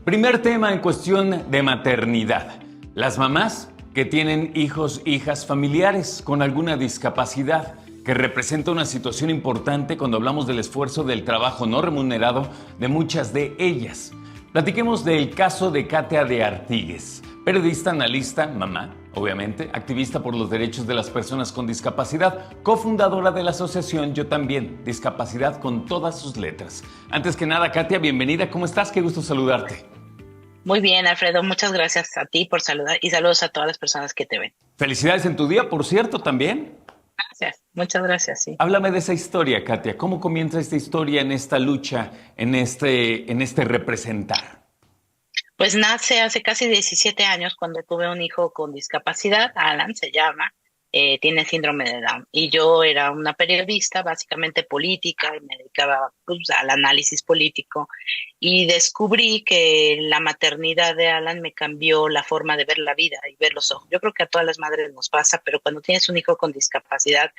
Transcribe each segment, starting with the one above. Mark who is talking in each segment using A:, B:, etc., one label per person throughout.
A: Primer tema en cuestión de maternidad. Las mamás que tienen hijos, hijas familiares con alguna discapacidad, que representa una situación importante cuando hablamos del esfuerzo del trabajo no remunerado de muchas de ellas. Platiquemos del caso de Katia de Artigues, periodista, analista, mamá, obviamente, activista por los derechos de las personas con discapacidad, cofundadora de la asociación Yo También, Discapacidad con todas sus letras. Antes que nada, Katia, bienvenida, ¿cómo estás? Qué gusto saludarte.
B: Muy bien, Alfredo, muchas gracias a ti por saludar y saludos a todas las personas que te ven.
A: Felicidades en tu día, por cierto, también.
B: Gracias, muchas gracias, sí.
A: Háblame de esa historia, Katia. ¿Cómo comienza esta historia en esta lucha, en este representar?
B: Pues nace hace casi 17 años cuando tuve un hijo con discapacidad, Alan se llama, tiene síndrome de Down. Y yo era una periodista, básicamente política, y me dedicaba pues, al análisis político. Y descubrí que la maternidad de Alan me cambió la forma de ver la vida y ver los ojos. Yo creo que a todas las madres nos pasa, pero cuando tienes un hijo con discapacidad,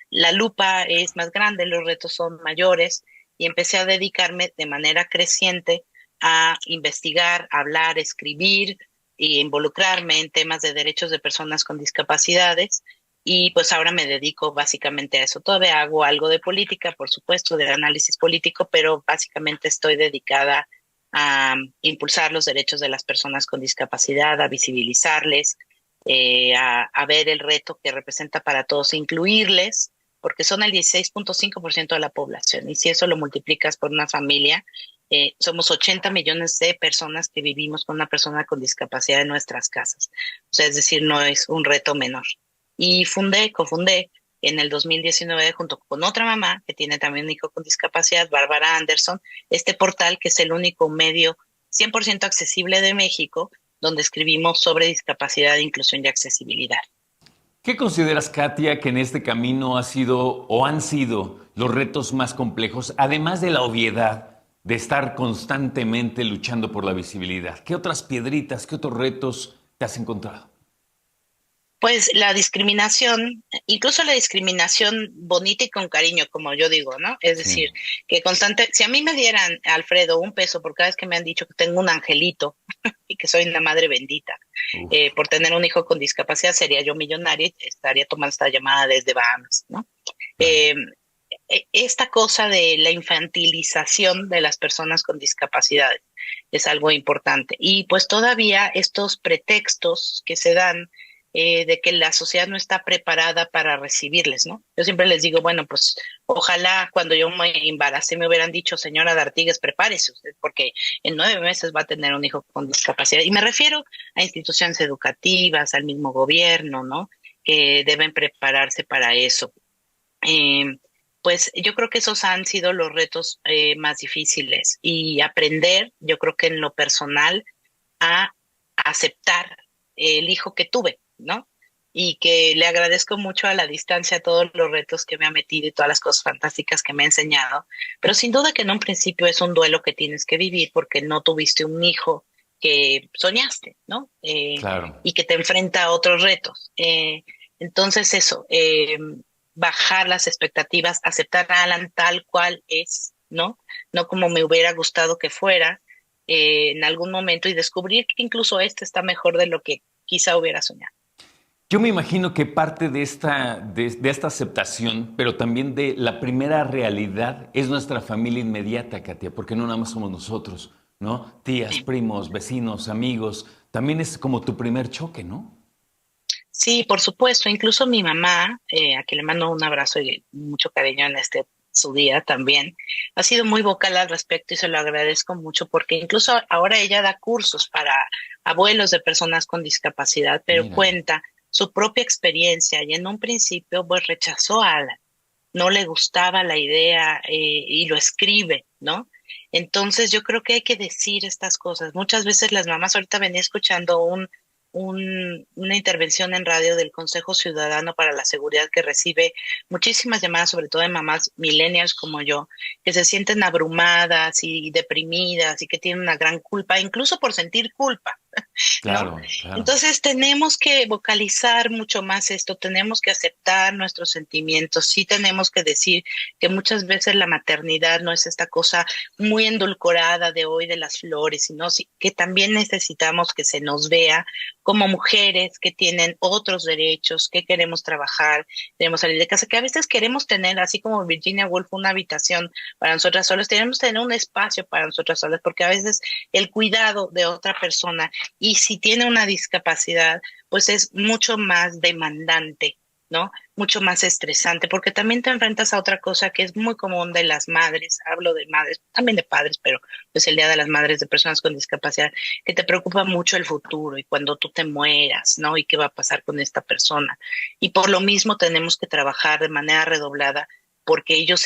B: la lupa es más grande, los retos son mayores y empecé a dedicarme de manera creciente a investigar, hablar, escribir y involucrarme en temas de derechos de personas con discapacidades. Y pues ahora me dedico básicamente a eso. Todavía hago algo de política, por supuesto, de análisis político, pero básicamente estoy dedicada a impulsar los derechos de las personas con discapacidad, a visibilizarles, a ver el reto que representa para todos, incluirles, porque son el 16.5% de la población. Y si eso lo multiplicas por una familia, somos 80 millones de personas que vivimos con una persona con discapacidad en nuestras casas. O sea, es decir, no es un reto menor. Y cofundé en el 2019 junto con otra mamá que tiene también un hijo con discapacidad, Bárbara Anderson, este portal que es el único medio 100% accesible de México donde escribimos sobre discapacidad, inclusión y accesibilidad.
A: ¿Qué consideras, Katia, que en este camino ha sido o han sido los retos más complejos, además de la obviedad de estar constantemente luchando por la visibilidad? ¿Qué otras piedritas, qué otros retos te has encontrado?
B: Pues la discriminación, incluso la discriminación bonita y con cariño, como yo digo, ¿no? Es
A: Sí.
B: decir, que constante, si a mí me dieran, Alfredo, un peso por cada vez que me han dicho que tengo un angelito y que soy una madre bendita,
A: Uf,
B: por tener un hijo con discapacidad, sería yo millonaria y estaría tomando esta llamada desde Bahamas, ¿no?
A: claro.
B: Eh, Esta cosa de la infantilización de las personas con discapacidades es algo importante. Y pues todavía estos pretextos que se dan de que la sociedad no está preparada para recibirles, ¿no? Yo siempre les digo, bueno, pues ojalá cuando yo me embaracé me hubieran dicho, señora de Artigues, prepárese usted, porque en 9 meses va a tener un hijo con discapacidad. Y me refiero a instituciones educativas, al mismo gobierno, ¿no? Que deben prepararse para eso. Eh, pues yo creo que esos han sido los retos más difíciles y aprender, yo creo que en lo personal, a aceptar el hijo que tuve, ¿no? Y que le agradezco mucho a la distancia todos los retos que me ha metido y todas las cosas fantásticas que me ha enseñado, pero sin duda que en un principio es un duelo que tienes que vivir porque no tuviste un hijo que soñaste, ¿no?
A: Claro.
B: Y que te enfrenta a otros retos. Entonces eso, bajar las expectativas, aceptar a Alan tal cual es, ¿no? No como me hubiera gustado que fuera en algún momento y descubrir que incluso este está mejor de lo que quizá hubiera soñado.
A: Yo me imagino que parte de esta aceptación, pero también de la primera realidad, es nuestra familia inmediata, Katia, porque no nada más somos nosotros, ¿no? Tías, primos, vecinos, amigos. También es como tu primer choque, ¿no?
B: Sí, por supuesto, incluso mi mamá, a quien le mando un abrazo y mucho cariño en este su día también, ha sido muy vocal al respecto y se lo agradezco mucho porque incluso ahora ella da cursos para abuelos de personas con discapacidad, pero
A: Mira.
B: cuenta su propia experiencia y en un principio pues rechazó a Alan, no le gustaba la idea y lo escribe, ¿no? Entonces yo creo que hay que decir estas cosas. Muchas veces las mamás, ahorita venía escuchando una intervención en radio del Consejo Ciudadano para la Seguridad que recibe muchísimas llamadas, sobre todo de mamás millennials como yo, que se sienten abrumadas y deprimidas y que tienen una gran culpa, incluso por sentir culpa. ¿no?
A: Claro, claro.
B: Entonces tenemos que vocalizar mucho más esto, tenemos que aceptar nuestros sentimientos, sí tenemos que decir que muchas veces la maternidad no es esta cosa muy endulcorada de hoy de las flores, sino que también necesitamos que se nos vea como mujeres que tienen otros derechos, que queremos trabajar, queremos salir de casa, que a veces queremos tener, así como Virginia Woolf, una habitación para nosotras solas, tenemos que tener un espacio para nosotras solas, porque a veces el cuidado de otra persona y si tiene una discapacidad, pues es mucho más demandante, ¿no? Mucho más estresante, porque también te enfrentas a otra cosa que es muy común de las madres, hablo de madres, también de padres, pero es el Día de las Madres de Personas con Discapacidad, que te preocupa mucho el futuro y cuando tú te mueras, ¿no? Y qué va a pasar con esta persona. Y por lo mismo tenemos que trabajar de manera redoblada porque ellos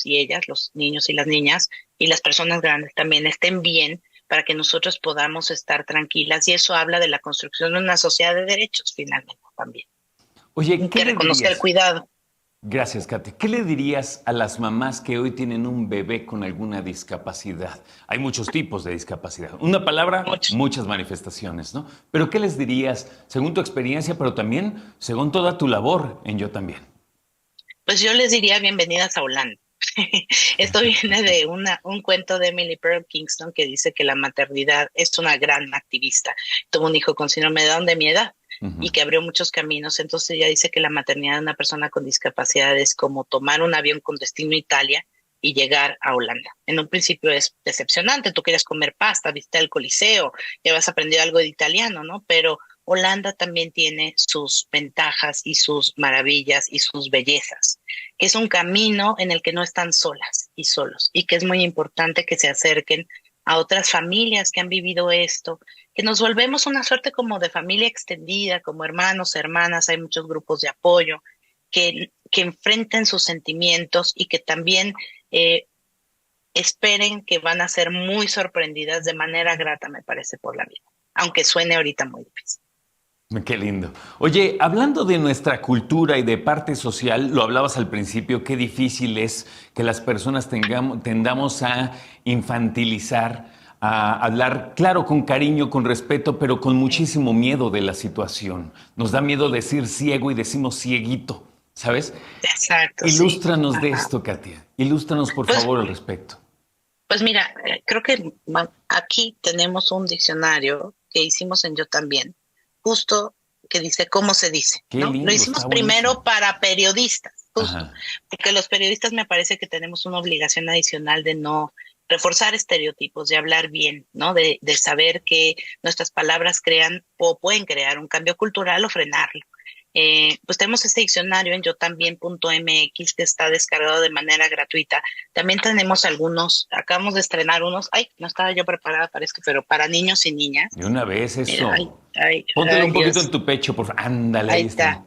B: y ellas, los niños y las niñas, y las personas grandes también estén bien para que nosotros podamos estar tranquilas. Y eso habla de la construcción de una sociedad de derechos, finalmente, también.
A: Oye,
B: Y
A: ¿qué
B: que
A: le
B: reconozca el
A: dirías?
B: cuidado.
A: Gracias, Katy. ¿Qué le dirías a las mamás que hoy tienen un bebé con alguna discapacidad? Hay muchos tipos de discapacidad. Una palabra,
B: Mucho.
A: muchas manifestaciones, ¿no? Pero ¿qué les dirías según tu experiencia, pero también según toda tu labor en Yo también?
B: Pues yo les diría bienvenidas a Holanda. Esto viene de un cuento de Emily Pearl Kingston que dice que la maternidad es una gran activista. Tuvo un hijo con síndrome de Down de mi edad y
A: Ujú.
B: que abrió muchos caminos. Entonces ella dice que la maternidad de una persona con discapacidad es como tomar un avión con destino a Italia y llegar a Holanda. En un principio es decepcionante, tú quieres comer pasta, viste el Coliseo, ya vas a aprender algo de italiano, ¿no? Pero Holanda también tiene sus ventajas y sus maravillas y sus bellezas, que es un camino en el que no están solas y solos, y que es muy importante que se acerquen a otras familias que han vivido esto, que nos volvemos una suerte como de familia extendida, como hermanos, hermanas, hay muchos grupos de apoyo, que enfrenten sus sentimientos y que también eh, esperen que van a ser muy sorprendidas de manera grata, me parece, por la vida, aunque suene ahorita muy difícil.
A: Qué lindo. Oye, hablando de nuestra cultura y de parte social, lo hablabas al principio, qué difícil es que las personas tendamos a infantilizar, a hablar, claro, con cariño, con respeto, pero con muchísimo miedo de la situación. Nos da miedo decir ciego y decimos cieguito, ¿sabes?
B: Exacto, sí.
A: Ilústranos de
B: Ajá.
A: esto, Katia. Ilústranos, por
B: Pues,
A: favor, al respecto.
B: pues mira, creo que aquí tenemos un diccionario que hicimos en Yo también, justo que dice cómo se dice,
A: Qué
B: ¿no? Lo
A: lindo, está
B: hicimos primero
A: buenísimo.
B: para periodistas, justo,
A: Ajá.
B: porque los periodistas me parece que tenemos una obligación adicional de no reforzar estereotipos, de hablar bien, ¿no? De saber que nuestras palabras crean o pueden crear un cambio cultural o frenarlo. Pues tenemos este diccionario en yotambién.mx que está descargado de manera gratuita. También tenemos algunos, acabamos de estrenar unos, ay, no estaba yo preparada para esto, pero para niños y niñas.
A: De una vez
B: Mira, ay,
A: eso.
B: ay,
A: Póntelo
B: ay,
A: un poquito
B: Dios,
A: en tu pecho, por favor. Ándale,
B: ahí
A: ahí está.
B: está,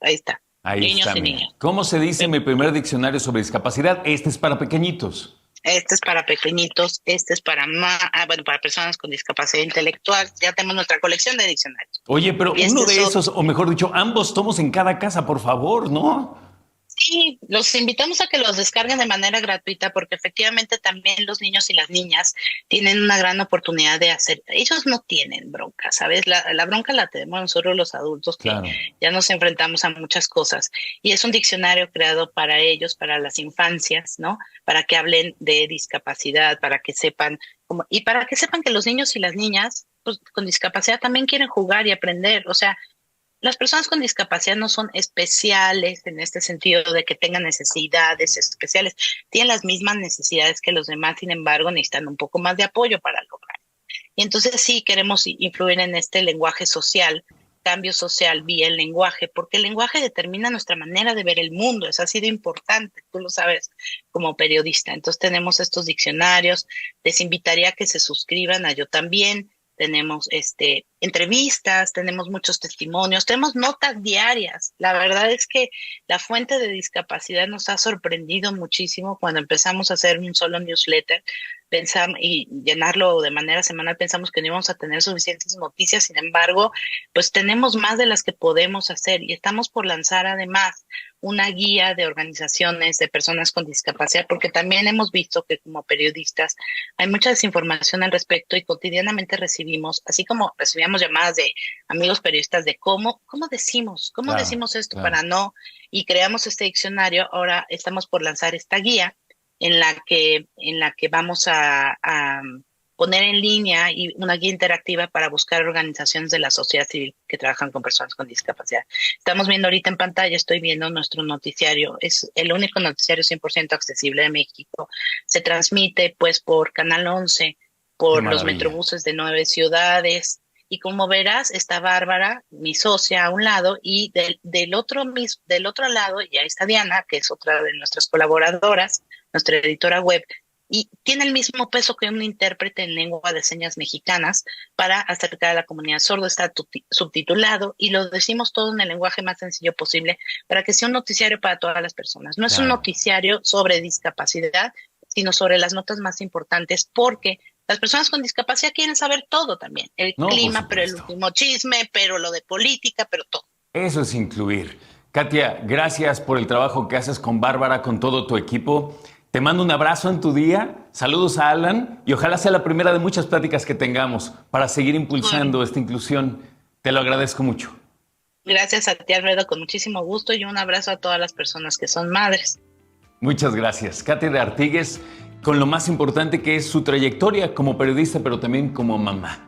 B: ahí está,
A: Ahí
B: niños
A: está,
B: y
A: mira.
B: niñas.
A: ¿Cómo se dice
B: Pe-
A: mi primer diccionario sobre discapacidad? Este es para pequeñitos.
B: Este es para pequeñitos, este es para bueno, para personas con discapacidad intelectual. Ya tenemos nuestra colección de diccionarios.
A: Oye, pero
B: Y este
A: uno
B: es
A: de
B: otro.
A: esos, o mejor dicho, ambos tomos en cada casa, por favor, ¿no?
B: Sí, los invitamos a que los descarguen de manera gratuita porque efectivamente también los niños y las niñas tienen una gran oportunidad de hacer. Ellos no tienen bronca, ¿sabes? La bronca la tenemos nosotros los adultos que
A: Claro.
B: ya nos enfrentamos a muchas cosas. Y es un diccionario creado para ellos, para las infancias, ¿no? Para que hablen de discapacidad, para que sepan y para que sepan que los niños y las niñas pues, con discapacidad también quieren jugar y aprender. O sea, las personas con discapacidad no son especiales en este sentido de que tengan necesidades especiales. Tienen las mismas necesidades que los demás, sin embargo, necesitan un poco más de apoyo para lograr. Y entonces sí queremos influir en este lenguaje social, cambio social vía el lenguaje, porque el lenguaje determina nuestra manera de ver el mundo. Eso ha sido importante, tú lo sabes como periodista. Entonces tenemos estos diccionarios. Les invitaría a que se suscriban a Yo también. Tenemos entrevistas, tenemos muchos testimonios, tenemos notas diarias. La verdad es que la fuente de discapacidad nos ha sorprendido muchísimo cuando empezamos a hacer un solo newsletter pensamos, y llenarlo de manera semanal, pensamos que no íbamos a tener suficientes noticias, sin embargo, pues tenemos más de las que podemos hacer y estamos por lanzar además una guía de organizaciones de personas con discapacidad, porque también hemos visto que como periodistas hay mucha desinformación al respecto y cotidianamente recibimos, así como recibíamos llamadas de amigos periodistas de cómo
A: Claro,
B: decimos esto
A: claro.
B: para no, y creamos este diccionario. Ahora estamos por lanzar esta guía en la que vamos a poner en línea y una guía interactiva para buscar organizaciones de la sociedad civil que trabajan con personas con discapacidad. Estamos viendo ahorita en pantalla, estoy viendo nuestro noticiario, es el único noticiario 100% accesible de México. Se transmite pues por Canal 11,
A: Qué
B: por los
A: maravilla.
B: metrobús de 9 ciudades. Y como verás, está Bárbara, mi socia, a un lado, y del otro lado ya está Diana, que es otra de nuestras colaboradoras, nuestra editora web, y tiene el mismo peso que un intérprete en lengua de señas mexicanas para acercar a la comunidad sorda. Está subtitulado y lo decimos todo en el lenguaje más sencillo posible para que sea un noticiario para todas las personas. No es un
A: Claro.
B: noticiario sobre discapacidad, sino sobre las notas más importantes, porque las personas con discapacidad quieren saber todo también, el
A: No, por
B: clima, pero el
A: supuesto.
B: último chisme, pero lo de política, pero todo.
A: Eso es incluir. Katia, gracias por el trabajo que haces con Bárbara, con todo tu equipo. Te mando un abrazo en tu día, saludos a Alan y ojalá sea la primera de muchas pláticas que tengamos para seguir impulsando esta inclusión. Te lo agradezco mucho.
B: Gracias a ti, Alfredo, con muchísimo gusto, y un abrazo a todas las personas que son madres.
A: Muchas gracias. Katia de Artigues, con lo más importante que es su trayectoria como periodista, pero también como mamá.